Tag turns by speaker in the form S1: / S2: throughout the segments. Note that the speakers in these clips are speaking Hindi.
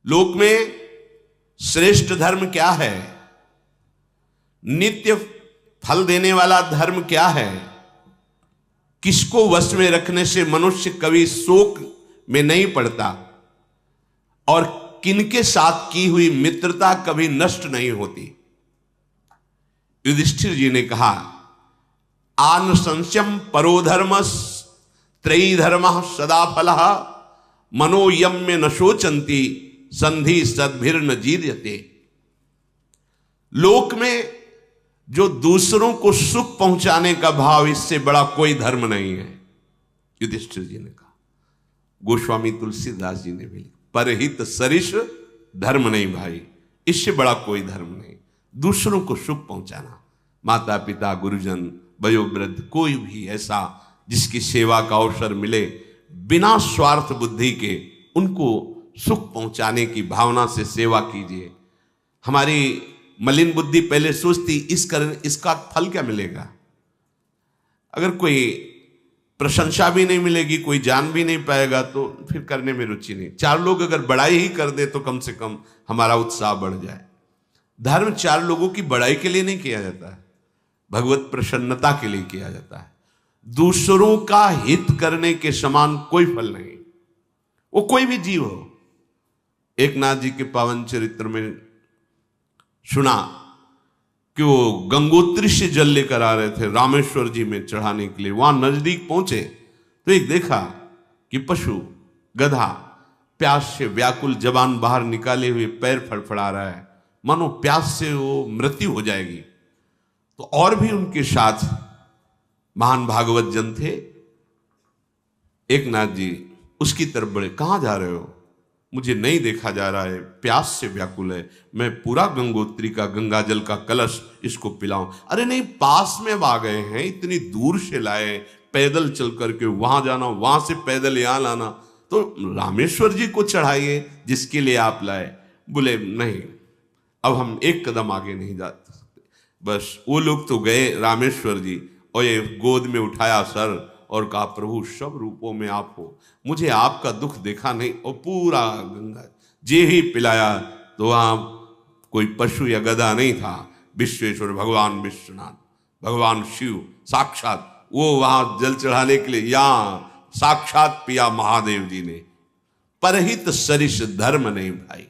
S1: लोक में श्रेष्ठ धर्म क्या है, नित्य फल देने वाला धर्म क्या है, किसको वश में रखने से मनुष्य कभी शोक में नहीं पड़ता और किनके साथ की हुई मित्रता कभी नष्ट नहीं होती। युधिष्ठिर जी ने कहा, आन संशयम परोधर्मस त्रयी धर्म सदा फलः मनोयम्य न शोचंती संधि सद्भिर न जीर्यते। लोक में जो दूसरों को सुख पहुंचाने का भाव, इससे बड़ा कोई धर्म नहीं है। युधिष्ठिर जी ने कहा। गोस्वामी तुलसीदास जी ने भी लिखा, परहित सरिष धर्म नहीं भाई, इससे बड़ा कोई धर्म नहीं। दूसरों को सुख पहुंचाना, माता पिता गुरुजन वयोवृद्ध कोई भी ऐसा जिसकी सेवा का अवसर मिले, बिना स्वार्थ बुद्धि के उनको सुख पहुंचाने की भावना से सेवा कीजिए। हमारी मलिन बुद्धि पहले सोचती इसका फल क्या मिलेगा। अगर कोई प्रशंसा भी नहीं मिलेगी, कोई जान भी नहीं पाएगा, तो फिर करने में रुचि नहीं। चार लोग अगर बड़ाई ही कर दे तो कम से कम हमारा उत्साह बढ़ जाए। धर्म चार लोगों की बड़ाई के लिए नहीं किया जाता है, भगवत प्रसन्नता के लिए किया जाता है। दूसरों का हित करने के समान कोई फल नहीं, वो कोई भी जीव हो। एक नाथ जी के पावन चरित्र में सुना कि वो गंगोत्री से जल लेकर आ रहे थे रामेश्वर जी में चढ़ाने के लिए। वहां नजदीक पहुंचे तो एक देखा कि पशु गधा प्यास से व्याकुल जबान बाहर निकाले हुए पैर फड़फड़ा रहा है, मानो प्यास से वो मृत्यु हो जाएगी। तो और भी उनके साथ महान भागवत जन थे। एक नाथ जी उसकी तरफ बढ़े, कहां जा रहे हो? मुझे नहीं देखा जा रहा है, प्यास से व्याकुल है, मैं पूरा गंगोत्री का गंगा जल का कलश इसको पिलाऊं। अरे नहीं, पास में आ गए हैं, इतनी दूर से लाए, पैदल चल करके वहां जाना, वहां से पैदल यहां लाना, तो रामेश्वर जी को चढ़ाइए जिसके लिए आप लाए। बोले नहीं, अब हम एक कदम आगे नहीं जा सकते। बस वो लोग तो गए रामेश्वर जी, और ये गोद में उठाया सर और कहा, प्रभु सब रूपों में आप हो, मुझे आपका दुख देखा नहीं। और पूरा गंगा जे ही पिलाया तो वहां कोई पशु या गधा नहीं था, विश्वेश्वर भगवान विश्वनाथ, भगवान शिव साक्षात वो वहां जल चढ़ाने के लिए यहां साक्षात पिया महादेव जी ने। परहित सरिष धर्म नहीं भाई।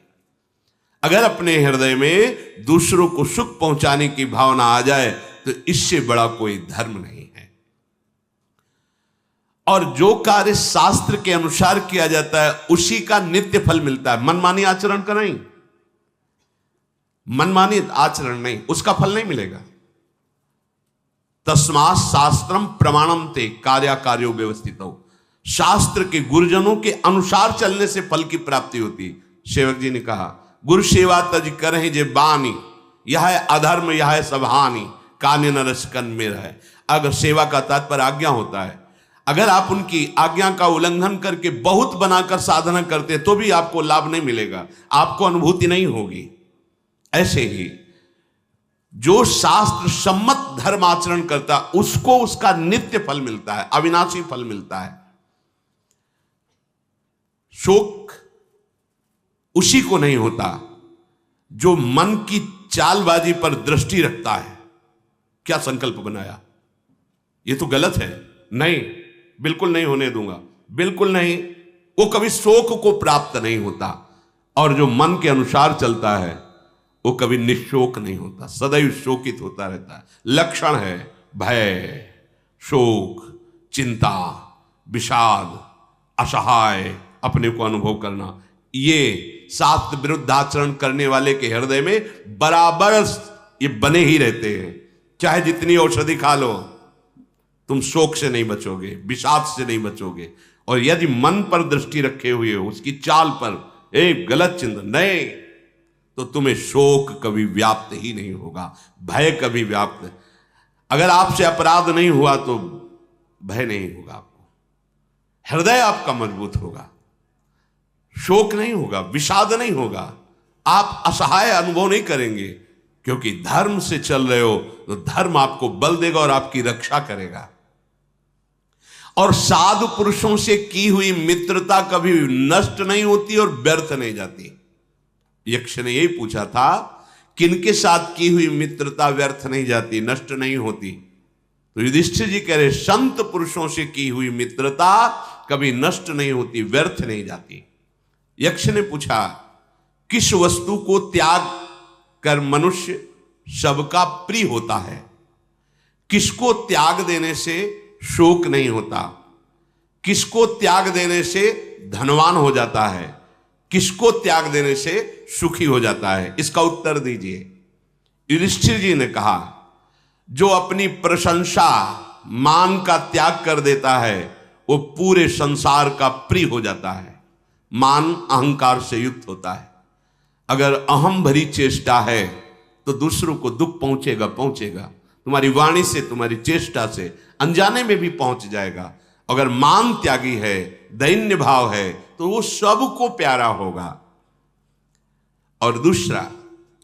S1: अगर अपने हृदय में दूसरों को सुख पहुंचाने की भावना आ जाए तो इससे बड़ा कोई धर्म नहीं है। और जो कार्य शास्त्र के अनुसार किया जाता है उसी का नित्य फल मिलता है। मनमानी आचरण का नहीं, मनमानी आचरण नहीं, उसका फल नहीं मिलेगा। तस्मात् शास्त्रम प्रमाणम ते कार्याकार्यो व्यवस्थित हो। शास्त्र के गुरुजनों के अनुसार चलने से फल की प्राप्ति होती। सेवक जी ने कहा, गुरु सेवा तज करें जे बानी, यह है अधर्म यह है सब हानि, कान्य नरस्कन में रहे। अगर सेवा का तात्पर्य आज्ञा होता है, अगर आप उनकी आज्ञा का उल्लंघन करके बहुत बनाकर साधना करते तो भी आपको लाभ नहीं मिलेगा, आपको अनुभूति नहीं होगी। ऐसे ही जो शास्त्र सम्मत धर्म आचरण करता उसको उसका नित्य फल मिलता है, अविनाशी फल मिलता है। शोक उसी को नहीं होता जो मन की चालबाजी पर दृष्टि रखता है। क्या संकल्प बनाया, ये तो गलत है, नहीं, बिल्कुल नहीं होने दूंगा, बिल्कुल नहीं, वो कभी शोक को प्राप्त नहीं होता। और जो मन के अनुसार चलता है वो कभी निशोक नहीं होता, सदैव शोकित होता रहता है। लक्षण है भय, शोक, चिंता, विषाद, असहाय, अपने को अनुभव करना। ये शास्त्र विरुद्ध आचरण करने वाले के हृदय में बराबर ये बने ही रहते हैं। चाहे जितनी औषधि खा लो, तुम शोक से नहीं बचोगे, विषाद से नहीं बचोगे। और यदि मन पर दृष्टि रखे हुए हो, उसकी चाल पर एक गलत चिंतन नहीं, तो तुम्हें शोक कभी व्याप्त ही नहीं होगा, भय कभी व्याप्त। अगर आपसे अपराध नहीं हुआ तो भय नहीं होगा आपको, हृदय आपका मजबूत होगा, शोक नहीं होगा, विषाद नहीं होगा, आप असहाय अनुभव नहीं करेंगे, क्योंकि धर्म से चल रहे हो तो धर्म आपको बल देगा और आपकी रक्षा करेगा। और साधु पुरुषों से की हुई मित्रता कभी नष्ट नहीं होती और व्यर्थ नहीं जाती। यक्ष ने यही पूछा था, किनके साथ की हुई मित्रता व्यर्थ नहीं जाती, नष्ट नहीं होती। तो युधिष्ठिर जी कह रहे, संत पुरुषों से की हुई मित्रता कभी नष्ट नहीं होती, व्यर्थ नहीं जाती। यक्ष ने पूछा, किस वस्तु को त्याग कर मनुष्य सबका प्रिय होता है? किसको त्याग देने से शोक नहीं होता? किसको त्याग देने से धनवान हो जाता है? किसको त्याग देने से सुखी हो जाता है? इसका उत्तर दीजिए। युधिष्ठिर जी ने कहा, जो अपनी प्रशंसा मान का त्याग कर देता है वो पूरे संसार का प्रिय हो जाता है। मान अहंकार से युक्त होता है। अगर अहम भरी चेष्टा है तो दूसरों को दुख पहुंचेगा। तुम्हारी वाणी से, तुम्हारी चेष्टा से अनजाने में भी पहुंच जाएगा। अगर मान त्यागी है, दैन्य भाव है, तो वो सबको प्यारा होगा। और दूसरा,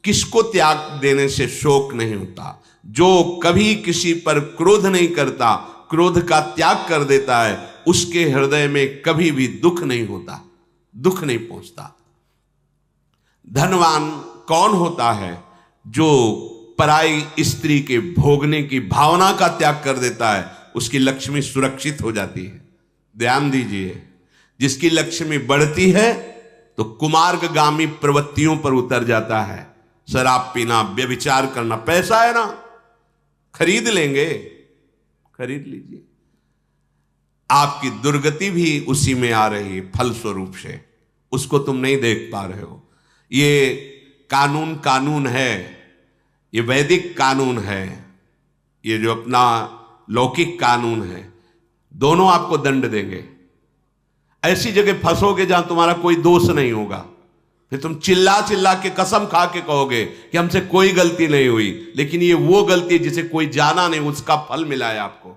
S1: किसको त्याग देने से शोक नहीं होता? जो कभी किसी पर क्रोध नहीं करता, क्रोध का त्याग कर देता है, उसके हृदय में कभी भी दुख नहीं होता, दुख नहीं पहुंचता। धनवान कौन होता है? जो पराई स्त्री के भोगने की भावना का त्याग कर देता है, उसकी लक्ष्मी सुरक्षित हो जाती है। ध्यान दीजिए, जिसकी लक्ष्मी बढ़ती है तो कुमार्गगामी प्रवृत्तियों पर उतर जाता है। शराब पीना, व्यभिचार करना, पैसा है ना, खरीद लेंगे, खरीद लीजिए। आपकी दुर्गति भी उसी में आ रही है फलस्वरूप से, उसको तुम नहीं देख पा रहे हो। ये कानून है, ये वैदिक कानून है, ये जो अपना लौकिक कानून है, दोनों आपको दंड देंगे। ऐसी जगह फंसोगे जहां तुम्हारा कोई दोष नहीं होगा, फिर तुम चिल्ला चिल्ला के कसम खा के कहोगे कि हमसे कोई गलती नहीं हुई, लेकिन ये वो गलती जिसे कोई जाना नहीं, उसका फल मिला है आपको।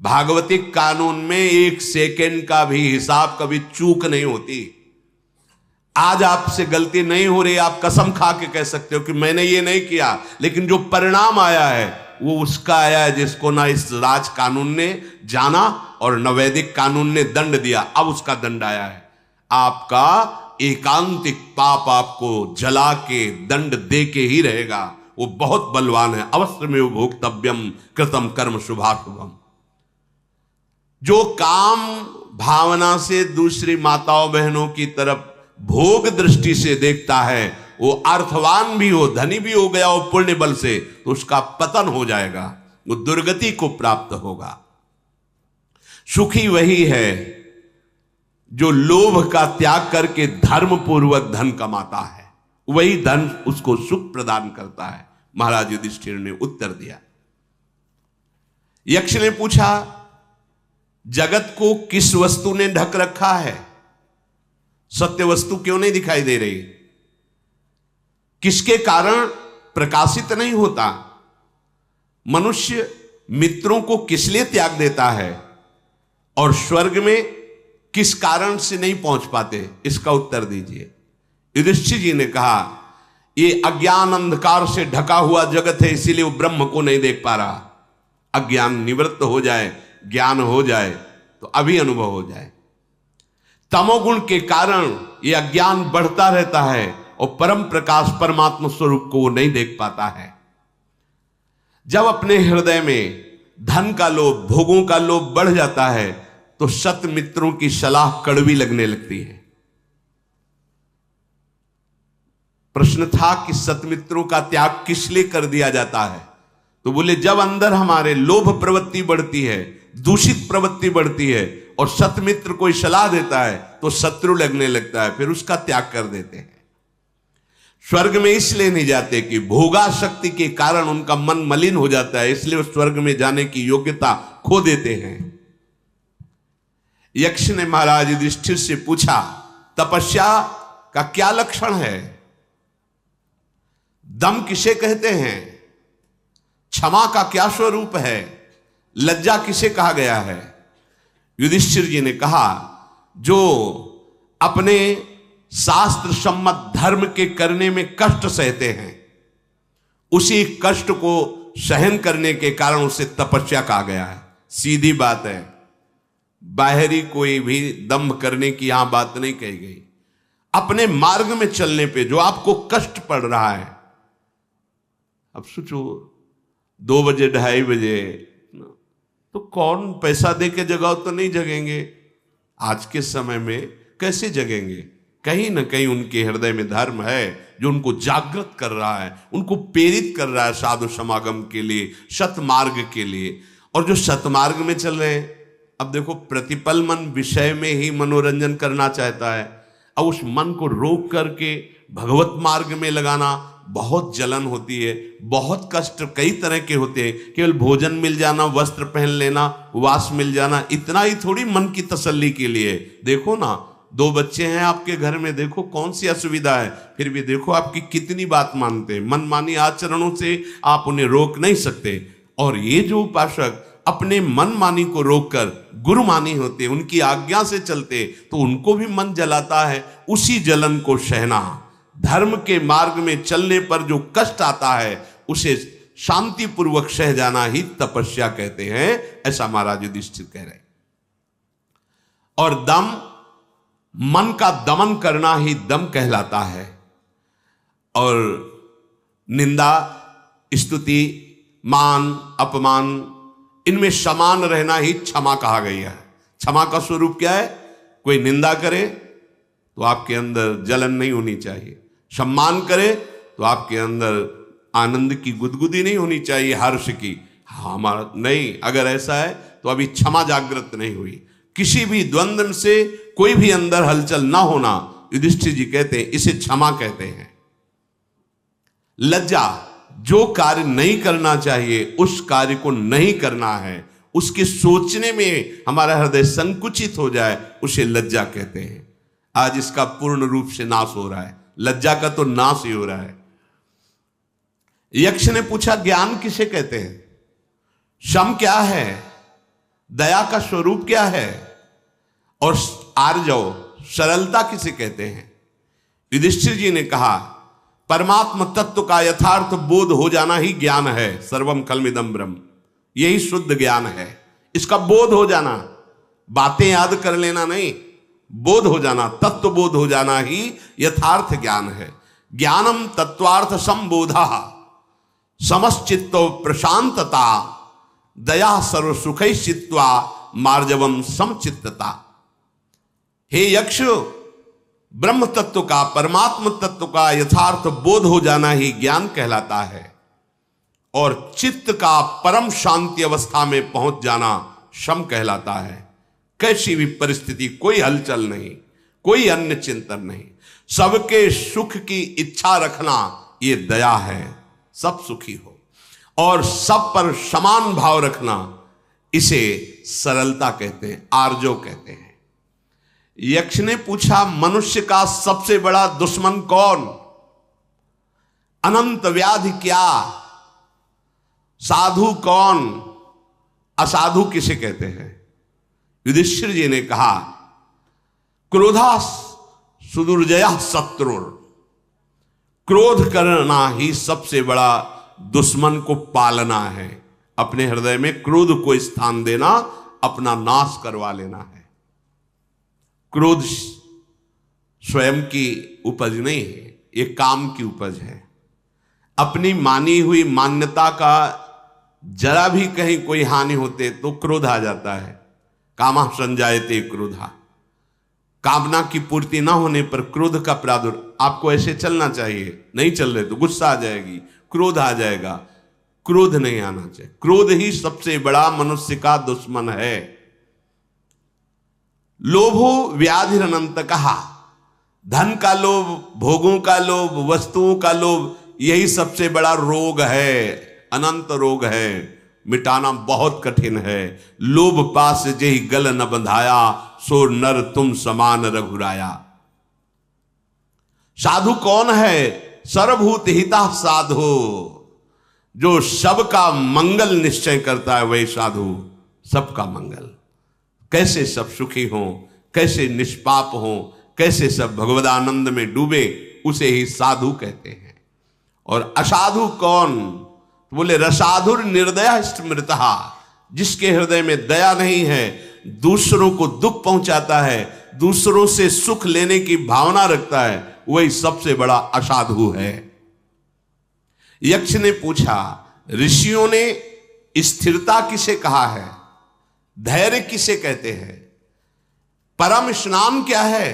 S1: भागवतिक कानून में एक सेकंड का भी हिसाब कभी चूक नहीं होती। आज आपसे गलती नहीं हो रही, आप कसम खा के कह सकते हो कि मैंने ये नहीं किया, लेकिन जो परिणाम आया है वो उसका आया है जिसको ना इस राज कानून ने जाना और न वैदिक कानून ने दंड दिया। अब उसका दंड आया है। आपका एकांतिक पाप आपको जला के दंड दे के ही रहेगा। वो बहुत बलवान है। अवश्य में भोक्तव्यम कृतम कर्म शुभाशुभम। जो काम भावना से दूसरी माताओं बहनों की तरफ भोग दृष्टि से देखता है, वो अर्थवान भी हो, धनी भी हो गया हो पुण्य बल से, तो उसका पतन हो जाएगा, वो दुर्गति को प्राप्त होगा। सुखी वही है जो लोभ का त्याग करके धर्म पूर्वक धन कमाता है, वही धन उसको सुख प्रदान करता है। महाराज युधिष्ठिर ने उत्तर दिया। यक्ष ने पूछा, जगत को किस वस्तु ने ढक रखा है? सत्य वस्तु क्यों नहीं दिखाई दे रही? किसके कारण प्रकाशित नहीं होता? मनुष्य मित्रों को किस लिए त्याग देता है और स्वर्ग में किस कारण से नहीं पहुंच पाते? इसका उत्तर दीजिए। युधिष्ठिर जी ने कहा, ये अज्ञान अंधकार से ढका हुआ जगत है, इसीलिए वो ब्रह्म को नहीं देख पा रहा। अज्ञान निवृत्त हो जाए, ज्ञान हो जाए तो अभी अनुभव हो जाए। तमोगुण के कारण ये अज्ञान बढ़ता रहता है और परम प्रकाश परमात्मा स्वरूप को वो नहीं देख पाता है। जब अपने हृदय में धन का लोभ, भोगों का लोभ बढ़ जाता है तो सत मित्रों की सलाह कड़वी लगने लगती है। प्रश्न था कि सतमित्रों का त्याग किस लिए कर दिया जाता है? तो बोले, जब अंदर हमारे लोभ प्रवृत्ति बढ़ती है, दूषित प्रवृत्ति बढ़ती है और सतमित्र कोई सलाह देता है तो शत्रु लगने लगता है, फिर उसका त्याग कर देते हैं। स्वर्ग में इसलिए नहीं जाते कि भोगाशक्ति के कारण उनका मन मलिन हो जाता है, इसलिए वो स्वर्ग में जाने की योग्यता खो देते हैं। यक्ष ने महाराज युधिष्ठिर से पूछा, तपस्या का क्या लक्षण है? दम किसे कहते हैं? क्षमा का क्या स्वरूप है? लज्जा किसे कहा गया है? युधिष्ठिर जी ने कहा, जो अपने शास्त्र सम्मत धर्म के करने में कष्ट सहते हैं, उसी कष्ट को सहन करने के कारण उसे तपस्या कहा गया है। सीधी बात है, बाहरी कोई भी दम्भ करने की यहां बात नहीं कही गई। अपने मार्ग में चलने पे जो आपको कष्ट पड़ रहा है, अब सोचो 2 बजे 2:30 बजे तो कौन पैसा दे के जगाओ तो नहीं जगेंगे। आज के समय में कैसे जगेंगे? कहीं ना कहीं उनके हृदय में धर्म है जो उनको जागृत कर रहा है, उनको प्रेरित कर रहा है साधु समागम के लिए, सतमार्ग के लिए। और जो सतमार्ग में चल रहे हैं, अब देखो प्रतिपल मन विषय में ही मनोरंजन करना चाहता है। अब उस मन को रोक करके भगवत मार्ग में लगाना बहुत जलन होती है, बहुत कष्ट कई तरह के होते हैं। केवल भोजन मिल जाना, वस्त्र पहन लेना, वास मिल जाना, इतना ही थोड़ी मन की तसल्ली के लिए। देखो ना, 2 बच्चे हैं आपके घर में, देखो कौन सी असुविधा है, फिर भी देखो आपकी कितनी बात मानते हैं। मनमानी आचरणों से आप उन्हें रोक नहीं सकते। और ये जो उपासक अपने मनमानी को रोककर गुरुमानी होते, उनकी आज्ञा से चलते, तो उनको भी मन जलाता है। उसी जलन को सहना, धर्म के मार्ग में चलने पर जो कष्ट आता है उसे शांतिपूर्वक सह जाना ही तपस्या कहते हैं, ऐसा महाराज युधिष्ठिर कह रहे। और दम, मन का दमन करना ही दम कहलाता है। और निंदा, स्तुति, मान, अपमान, इनमें समान रहना ही क्षमा कहा गया है। क्षमा का स्वरूप क्या है? कोई निंदा करे तो आपके अंदर जलन नहीं होनी चाहिए, सम्मान करे तो आपके अंदर आनंद की गुदगुदी नहीं होनी चाहिए, हर्ष की। हाँ, हमारा नहीं, अगर ऐसा है तो अभी क्षमा जागृत नहीं हुई। किसी भी द्वंद्व से कोई भी अंदर हलचल ना होना, युधिष्ठिर जी कहते हैं, इसे क्षमा कहते हैं। लज्जा, जो कार्य नहीं करना चाहिए उस कार्य को नहीं करना है, उसके सोचने में हमारा हृदय संकुचित हो जाए, उसे लज्जा कहते हैं। आज इसका पूर्ण रूप से नाश हो रहा है, लज्जा का तो नाश ही हो रहा है। यक्ष ने पूछा, ज्ञान किसे कहते हैं? शम क्या है? दया का स्वरूप क्या है? और आर्जव, सरलता किसे कहते हैं? युधिष्ठिर जी ने कहा, परमात्म तत्व का यथार्थ बोध हो जाना ही ज्ञान है। सर्वम खल्मिदम ब्रह्म, यही शुद्ध ज्ञान है। इसका बोध हो जाना, बातें याद कर लेना नहीं, बोध हो जाना, तत्व बोध हो जाना ही यथार्थ ज्ञान है। ज्ञानम तत्वार्थ संबोधा, समश्चित्तो प्रशांतता, दया सर्व सुखै चित्वा, मार्जवम समचित्तता। हे यक्ष, ब्रह्म तत्व का, परमात्म तत्व का यथार्थ बोध हो जाना ही ज्ञान कहलाता है। और चित्त का परम शांति अवस्था में पहुंच जाना शम कहलाता है। कैसी भी परिस्थिति, कोई हलचल नहीं, कोई अन्य चिंतन नहीं, सबके सुख की इच्छा रखना, ये दया है, सब सुखी हो। और सब पर समान भाव रखना, इसे सरलता कहते हैं, आर्जव कहते हैं। यक्ष ने पूछा, मनुष्य का सबसे बड़ा दुश्मन कौन? अनंत व्याधि क्या? साधु कौन? असाधु किसे कहते हैं? युधिष्ठिर जी ने कहा, क्रोधा सुदुर्जया शत्रुर, क्रोध करना ही सबसे बड़ा दुश्मन को पालना है। अपने हृदय में क्रोध को स्थान देना, अपना नाश करवा लेना है। क्रोध स्वयं की उपज नहीं है, ये काम की उपज है। अपनी मानी हुई मान्यता का जरा भी कहीं कोई हानि होते तो क्रोध आ जाता है। कामा संजायते क्रोधा, कामना की पूर्ति ना होने पर क्रोध का प्रादुर्भाव। आपको ऐसे चलना चाहिए, नहीं चल रहे तो गुस्सा आ जाएगी, क्रोध आ जाएगा। क्रोध नहीं आना चाहिए। क्रोध ही सबसे बड़ा मनुष्य का दुश्मन है। लोभो व्याधिरनंत कहा, धन का लोभ, भोगों का लोभ, वस्तुओं का लोभ, यही सबसे बड़ा रोग है, अनंत रोग है, मिटाना बहुत कठिन है। लोभ पास जेहि गल न बंधाया, सो नर तुम समान रघुराया। साधु कौन है? सर्वभूत हिता साधु, जो सबका मंगल निश्चय करता है, वही साधु। सबका मंगल, कैसे सब सुखी हों, कैसे निष्पाप हों, कैसे सब भगवदानंद में डूबे, उसे ही साधु कहते हैं। और असाधु कौन? तो बोले, रसाधुर निर्दया स्मृतः, जिसके हृदय में दया नहीं है, दूसरों को दुख पहुंचाता है, दूसरों से सुख लेने की भावना रखता है, वही सबसे बड़ा असाधु है। यक्ष ने पूछा, ऋषियों ने स्थिरता किसे कहा है, धैर्य किसे कहते हैं, परम स्नान क्या है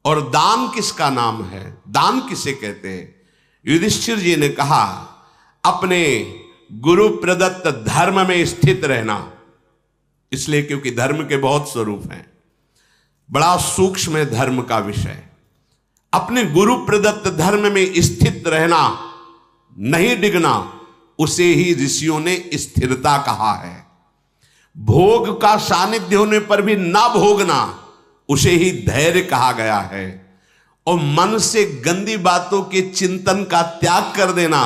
S1: और दान किसका नाम है, दान किसे कहते हैं? युधिष्ठिर जी ने कहा, अपने गुरु प्रदत्त धर्म में स्थित रहना। इसलिए क्योंकि धर्म के बहुत स्वरूप हैं, बड़ा सूक्ष्म है धर्म का विषय। अपने गुरु प्रदत्त धर्म में स्थित रहना, नहीं डिगना, उसे ही ऋषियों ने स्थिरता कहा है। भोग का सानिध्य होने पर भी ना भोगना, उसे ही धैर्य कहा गया है। और मन से गंदी बातों के चिंतन का त्याग कर देना,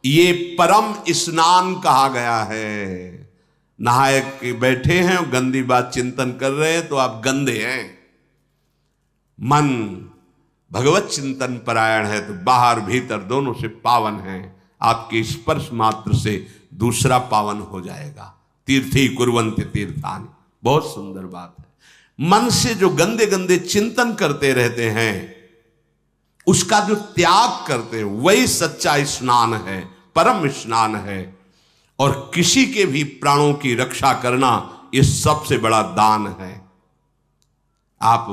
S1: ये परम स्नान कहा गया है। नहाए के बैठे हैं और गंदी बात चिंतन कर रहे हैं तो आप गंदे हैं। मन भगवत चिंतन परायण है तो बाहर भीतर दोनों से पावन है। आपके स्पर्श मात्र से दूसरा पावन हो जाएगा। तीर्थी कुर्वन्ति तीर्थानि, बहुत सुंदर बात है। मन से जो गंदे गंदे चिंतन करते रहते हैं, उसका जो त्याग करते हैं, वही सच्चा स्नान है, परम स्नान है। और किसी के भी प्राणों की रक्षा करना, ये सबसे बड़ा दान है। आप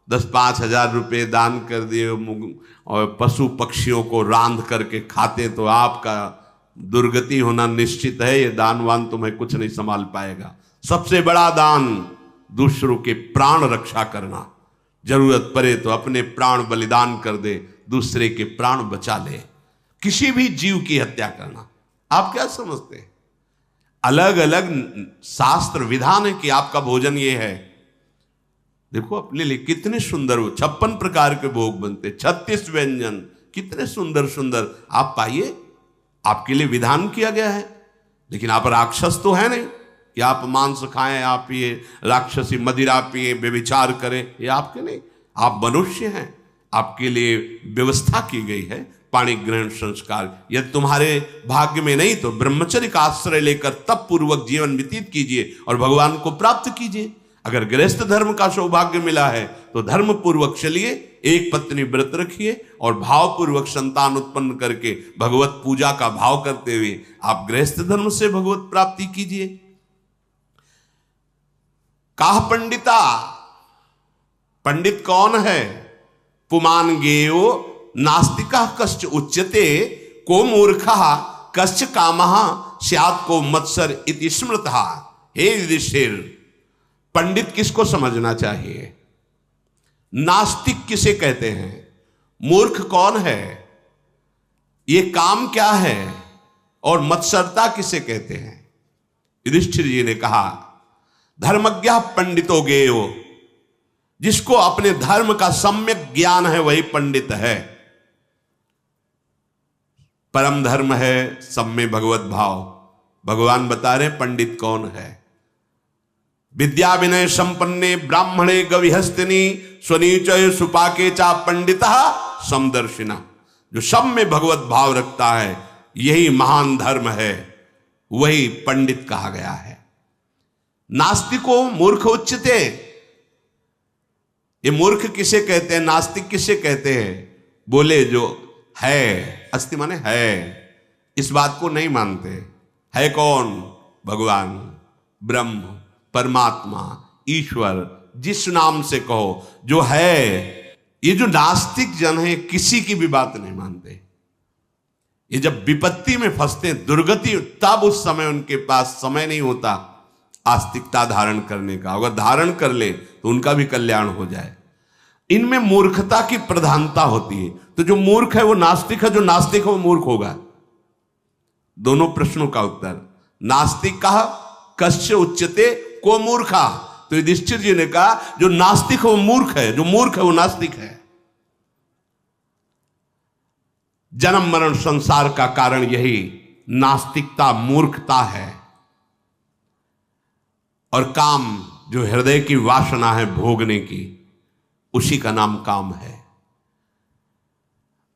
S1: 10-5 हजार रुपये दान कर दिए और पशु पक्षियों को रांध करके खाते तो आपका दुर्गति होना निश्चित है। ये दानवान तुम्हें कुछ नहीं संभाल पाएगा। सबसे बड़ा दान दूसरों के प्राण रक्षा करना। जरूरत पड़े तो अपने प्राण बलिदान कर दे, दूसरे के प्राण बचा ले। किसी भी जीव की हत्या करना, आप क्या समझते हैं? अलग अलग शास्त्र विधान है कि आपका भोजन ये है। देखो अपने लिए कितने सुंदर 56 प्रकार के भोग बनते, 36 व्यंजन, कितने सुंदर सुंदर। आप पाइए, आपके लिए विधान किया गया है। लेकिन आप राक्षस तो है नहीं कि आप मांस खाएं, आप ये राक्षसी मदिरा पिए, व्यभिचार करें, ये आपके नहीं। आप मनुष्य हैं, आपके लिए व्यवस्था की गई है पाणी ग्रहण संस्कार। यदि तुम्हारे भाग्य में नहीं तो ब्रह्मचर्य का आश्रय लेकर तप पूर्वक जीवन व्यतीत कीजिए और भगवान को प्राप्त कीजिए। अगर गृहस्थ धर्म का सौभाग्य मिला है तो धर्म पूर्वक चलिए, एक पत्नी व्रत रखिए और भाव पूर्वक संतान उत्पन्न करके भगवत पूजा का भाव करते हुए आप गृहस्थ धर्म से भगवत प्राप्ति कीजिए। काह पंडिता, पंडित कौन है? पुमान गेयो नास्तिका कश्च उच्यते, को मूर्खः कश्च कामः स्यात् को मत्सर इति स्मृतः। हे युधिष्ठिर, पंडित किसको समझना चाहिए? नास्तिक किसे कहते हैं? मूर्ख कौन है? ये काम क्या है? और मत्सरता किसे कहते हैं? युधिष्ठिर जी ने कहा, धर्मज्ञ पंडितो गेयो, जिसको अपने धर्म का सम्यक ज्ञान है वही पंडित है। परम धर्म है सम्य भगवत भाव। भगवान बता रहे पंडित कौन है। विद्या विनय संपन्ने ब्राह्मणे गविहस्तिनी स्वनीचय सुपाके चा पंडितः समदर्शिना। जो सब में भगवत भाव रखता है, यही महान धर्म है, वही पंडित कहा गया है। नास्तिको मूर्ख उच्यते, ये मूर्ख किसे कहते हैं, नास्तिक किसे कहते हैं? बोले जो है, अस्ति माने है, इस बात को नहीं मानते। है कौन? भगवान, ब्रह्म, परमात्मा, ईश्वर, जिस नाम से कहो, जो है। ये जो नास्तिक जन है किसी की भी बात नहीं मानते। ये जब विपत्ति में फंसते, दुर्गति, तब उस समय उनके पास समय नहीं होता आस्तिकता धारण करने का। अगर धारण कर ले तो उनका भी कल्याण हो जाए। इनमें मूर्खता की प्रधानता होती है। तो जो मूर्ख है वो नास्तिक है, जो नास्तिक है वो मूर्ख होगा। दोनों प्रश्नों का उत्तर। नास्तिक कहा कस्य उच्यते को मूर्खा, तो युधिष्ठिर जी ने कहा जो नास्तिक है वो मूर्ख है, जो मूर्ख है वो नास्तिक है। जन्म मरण संसार का कारण यही नास्तिकता, मूर्खता है। और काम, जो हृदय की वासना है भोगने की, उसी का नाम काम है।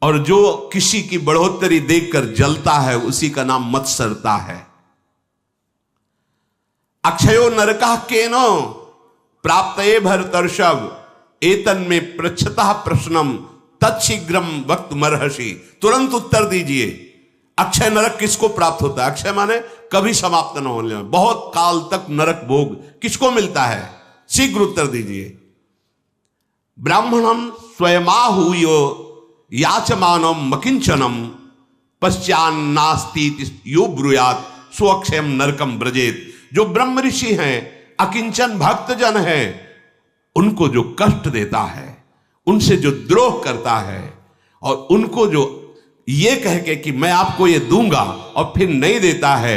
S1: और जो किसी की बढ़ोतरी देखकर जलता है, उसी का नाम मत्सरता है। अक्षयो नरकः केनो प्राप्तये भरतर्षभ एतन में पृच्छतः प्रश्नम तत्शीघ्रम वक्त मरहसी। तुरंत उत्तर दीजिए, अक्षय नरक किसको प्राप्त होता है? अक्षय माने कभी समाप्त न होने, बहुत काल तक नरक भोग किसको मिलता है? शीघ्र उत्तर दीजिए। ब्राह्मणम स्वयमाहूयो याचमानम मकिंचनम पश्चान्नास्ति यो ब्रूयात स्वक्षयम नरकम ब्रजेत। जो ब्रह्म ऋषि हैं, अकिंचन भक्तजन हैं, उनको जो कष्ट देता है, उनसे जो द्रोह करता है, और उनको जो ये कह के कि मैं आपको ये दूंगा और फिर नहीं देता है,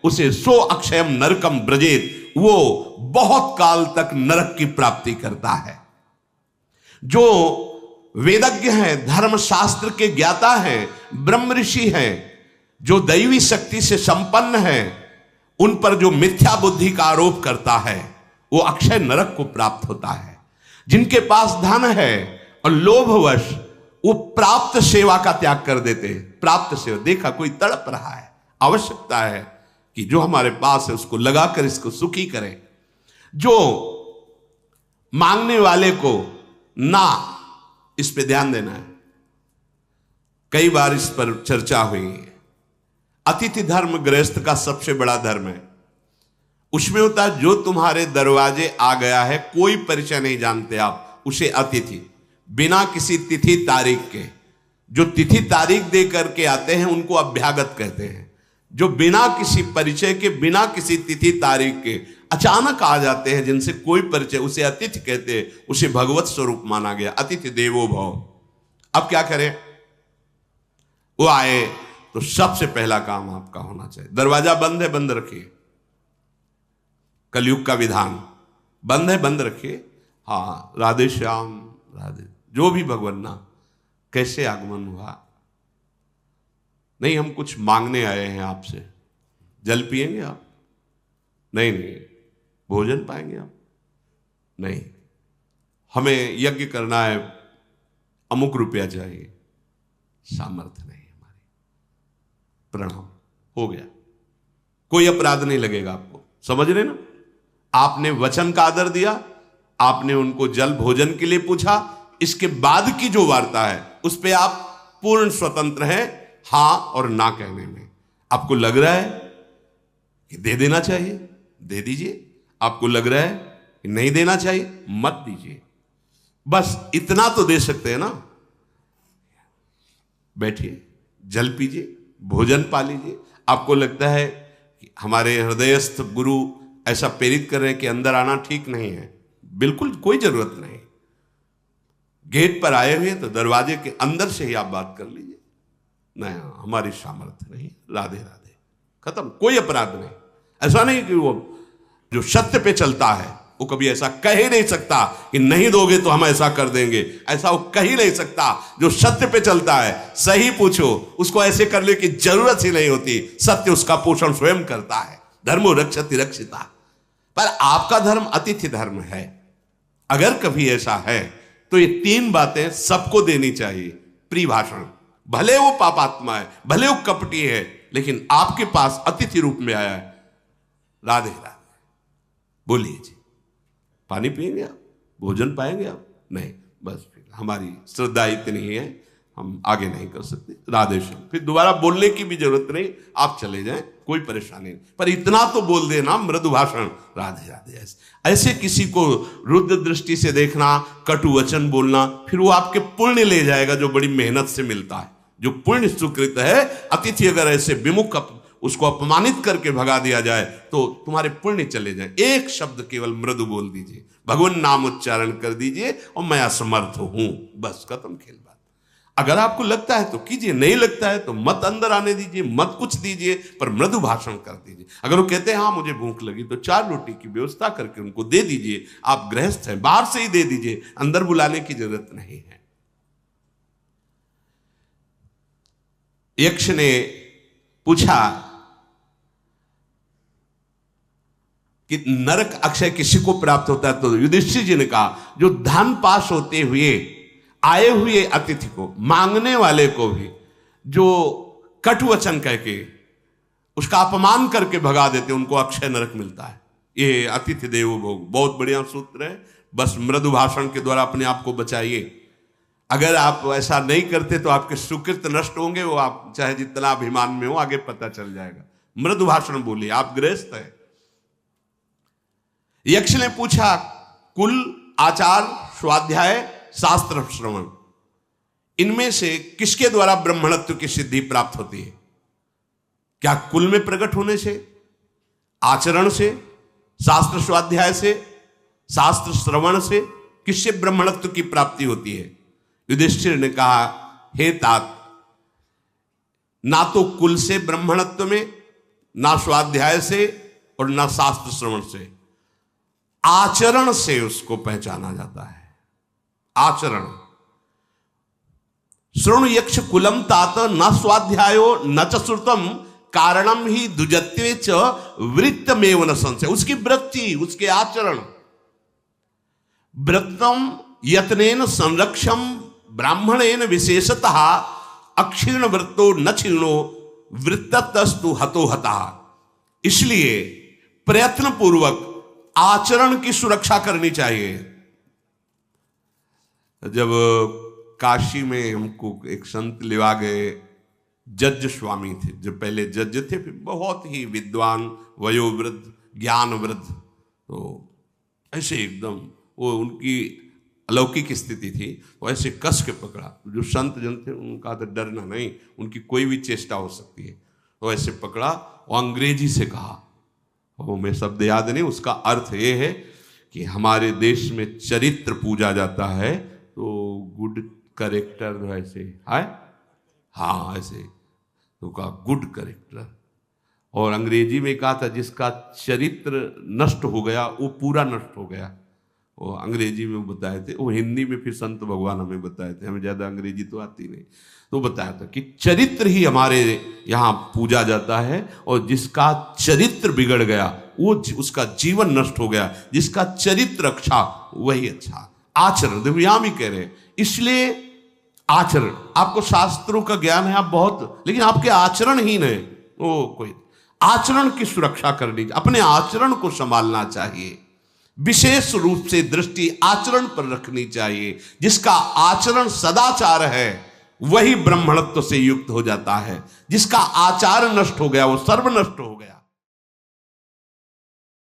S1: उसे सो अक्षयम नरकम ब्रजेत, वो बहुत काल तक नरक की प्राप्ति करता है। जो वेदज्ञ हैं, धर्मशास्त्र के ज्ञाता हैं, ब्रह्म ऋषि हैं, जो दैवी शक्ति से संपन्न हैं, उन पर जो मिथ्या बुद्धि का आरोप करता है वो अक्षय नरक को प्राप्त होता है। जिनके पास धन है और लोभवश वो प्राप्त सेवा का त्याग कर देते हैं। प्राप्त सेवा, देखा कोई तड़प रहा है, आवश्यकता है कि जो हमारे पास है उसको लगाकर इसको सुखी करें। जो मांगने वाले को ना, इस पे ध्यान देना है। कई बार इस पर चर्चा हुई है। अतिथि धर्म गृहस्थ का सबसे बड़ा धर्म है। उसमें होता है जो तुम्हारे दरवाजे आ गया है, कोई परिचय नहीं जानते आप, उसे अतिथि, बिना किसी तिथि तारीख के। जो तिथि तारीख दे करके आते हैं उनको अभ्यागत कहते हैं। जो बिना किसी परिचय के, बिना किसी तिथि तारीख के अचानक आ जाते हैं, जिनसे कोई परिचय, उसे अतिथि कहते हैं। उसे भगवत स्वरूप माना गया। अतिथि देवो भव। अब क्या करें? वो आए तो सबसे पहला काम आपका होना चाहिए, दरवाजा बंद है, बंद रखिए। कलयुग का विधान, बंद है, बंद रखिए। हाँ, राधे श्याम, राधे, जो भी भगवान ना, कैसे आगमन हुआ? नहीं, हम कुछ मांगने आए हैं आपसे। जल पिएंगे आप? नहीं नहीं। भोजन पाएंगे आप? नहीं। हमें यज्ञ करना है, अमुक रुपया चाहिए। सामर्थ्य नहीं हमारी। प्रणाम, हो गया। कोई अपराध नहीं लगेगा आपको। समझ रहे ना? आपने वचन का आदर दिया, आपने उनको जल भोजन के लिए पूछा, इसके बाद की जो वार्ता है उस पे आप पूर्ण स्वतंत्र हैं हां और ना कहने में। आपको लग रहा है कि दे देना चाहिए, दे दीजिए। आपको लग रहा है कि नहीं देना चाहिए, मत दीजिए। बस इतना तो दे सकते हैं ना। बैठिए, जल पीजिए, भोजन पा लीजिए। आपको लगता है कि हमारे हृदयस्थ गुरु ऐसा प्रेरित कर रहे हैं कि अंदर आना ठीक नहीं है, बिल्कुल कोई जरूरत नहीं। गेट पर आए हुए तो दरवाजे के अंदर से ही आप बात कर लीजिए। नहीं, हमारी सामर्थ्य नहीं, राधे राधे, खत्म। कोई अपराध नहीं। ऐसा नहीं कि वो जो सत्य पे चलता है वो कभी ऐसा कह ही नहीं सकता कि नहीं दोगे तो हम ऐसा कर देंगे। ऐसा वो कह ही नहीं सकता। जो सत्य पे चलता है, सही पूछो, उसको ऐसे करने की जरूरत ही नहीं होती। सत्य उसका पोषण स्वयं करता है। धर्मो रक्षति रक्षिता। पर आपका धर्म अतिथि धर्म है। अगर कभी ऐसा है तो ये तीन बातें सबको देनी चाहिए। प्रिभाषण, भले वो पापात्मा है, भले वो कपटी है, लेकिन आपके पास अतिथि रूप में आया है। राधे राधे, बोलिए जी। पानी पिएंगे आप? भोजन पाएंगे आप? नहीं, बस हमारी श्रद्धा इतनी है, हम आगे नहीं कर सकते। राधे श्याम। फिर दोबारा बोलने की भी जरूरत नहीं, आप चले जाएं, कोई परेशानी नहीं। पर इतना तो बोल देना, मृदु भाषण, राधे राधे। ऐसे किसी को रुद्र दृष्टि से देखना, कटु वचन बोलना, फिर वो आपके पुण्य ले जाएगा जो बड़ी मेहनत से मिलता है। जो पुण्य सुकृत है, अतिथि अगर ऐसे विमुख उसको अपमानित करके भगा दिया जाए तो तुम्हारे पुण्य चले जाए। एक शब्द केवल मृदु बोल दीजिए, भगवान नाम उच्चारण कर दीजिए और मैं असमर्थ हूं, बस खत्म खेल बात। अगर आपको लगता है तो कीजिए, नहीं लगता है तो मत अंदर आने दीजिए, मत कुछ दीजिए, पर मृदु भाषण कर दीजिए। अगर वो कहते हैं हाँ मुझे भूख लगी, तो 4 रोटी की व्यवस्था करके उनको दे दीजिए। आप गृहस्थ हैं, बाहर से ही दे दीजिए, अंदर बुलाने की जरूरत नहीं है। यक्ष ने पूछा कि नरक अक्षय किसी को प्राप्त होता है? तो युधिष्ठिर जी ने कहा जो धन पास होते हुए आए हुए अतिथि को, मांगने वाले को भी जो कटु वचन कह के उसका अपमान करके भगा देते, उनको अक्षय नरक मिलता है। ये अतिथि देवो भव बहुत बढ़िया सूत्र है। बस मृदु भाषण के द्वारा अपने आप को बचाइए। अगर आप ऐसा नहीं करते तो आपके सुकृत नष्ट होंगे, वो आप चाहे जितना अभिमान में हो आगे पता चल जाएगा। मृदु भाषण बोलिए। आप गृहस्थ है। यक्ष ने पूछा, कुल, आचार, स्वाध्याय, शास्त्र श्रवण, इनमें से किसके द्वारा ब्राह्मणत्व की सिद्धि प्राप्त होती है? क्या कुल में प्रकट होने से, आचरण से, शास्त्र स्वाध्याय से, शास्त्र श्रवण से, किससे ब्राह्मणत्व की प्राप्ति होती है? युधिष्ठिर ने कहा, हे तात, ना तो कुल से ब्राह्मणत्व में, ना स्वाध्याय से, और ना शास्त्र श्रवण से, आचरण से उसको पहचाना जाता है। आचरण। श्रृणु यक्ष कुलम तात न स्वाध्यायो न च श्रुतम कारणम ही दुजत्वे च वृत्तमेव न संशय। उसकी वृत्ति, उसके आचरण। व्रतम यत्नेन संरक्षम ब्राह्मणेन विशेषतः अक्षीर्ण वृत्तो न क्षीणो वृत्तस्तु हतो हता। इसलिए प्रयत्न पूर्वक आचरण की सुरक्षा करनी चाहिए। जब काशी में हमको एक संत लेवा गए, जज स्वामी थे, जो पहले जज थे, फिर बहुत ही विद्वान, वयोवृद्ध, ज्ञान वृद्ध, तो ऐसे एकदम वो उनकी अलौकिक स्थिति थी। वो ऐसे कस के पकड़ा। जो संत जन थे उनका तो डरना नहीं, उनकी कोई भी चेष्टा हो सकती है। वो ऐसे पकड़ा, वो अंग्रेजी से कहा, वो मैं शब्द याद नहीं, उसका अर्थ ये है कि हमारे देश में चरित्र पूजा जाता है, तो गुड करेक्टर ऐसे है, हाँ ऐसे तो कहा गुड करेक्टर। और अंग्रेजी में कहा था जिसका चरित्र नष्ट हो गया वो पूरा नष्ट हो गया। वो अंग्रेजी में बताए थे, वो हिंदी में फिर संत भगवान हमें बताए थे, हमें ज़्यादा अंग्रेजी तो आती नहीं, तो बताया था कि चरित्र ही हमारे यहाँ पूजा जाता है, और जिसका चरित्र बिगड़ गया वो उसका जीवन नष्ट हो गया। जिसका चरित्र अच्छा वही अच्छा। आचरण दिव्यामी कह रहे हैं। इसलिए आचरण, आपको शास्त्रों का ज्ञान है आप बहुत, लेकिन आपके आचरण ही नहीं, वो कोई आचरण की सुरक्षा करनी, अपने आचरण को संभालना चाहिए। विशेष रूप से दृष्टि आचरण पर रखनी चाहिए। जिसका आचरण सदाचार है वही ब्राह्मणत्व से युक्त हो जाता है। जिसका आचार नष्ट हो गया वो सर्वनष्ट हो गया।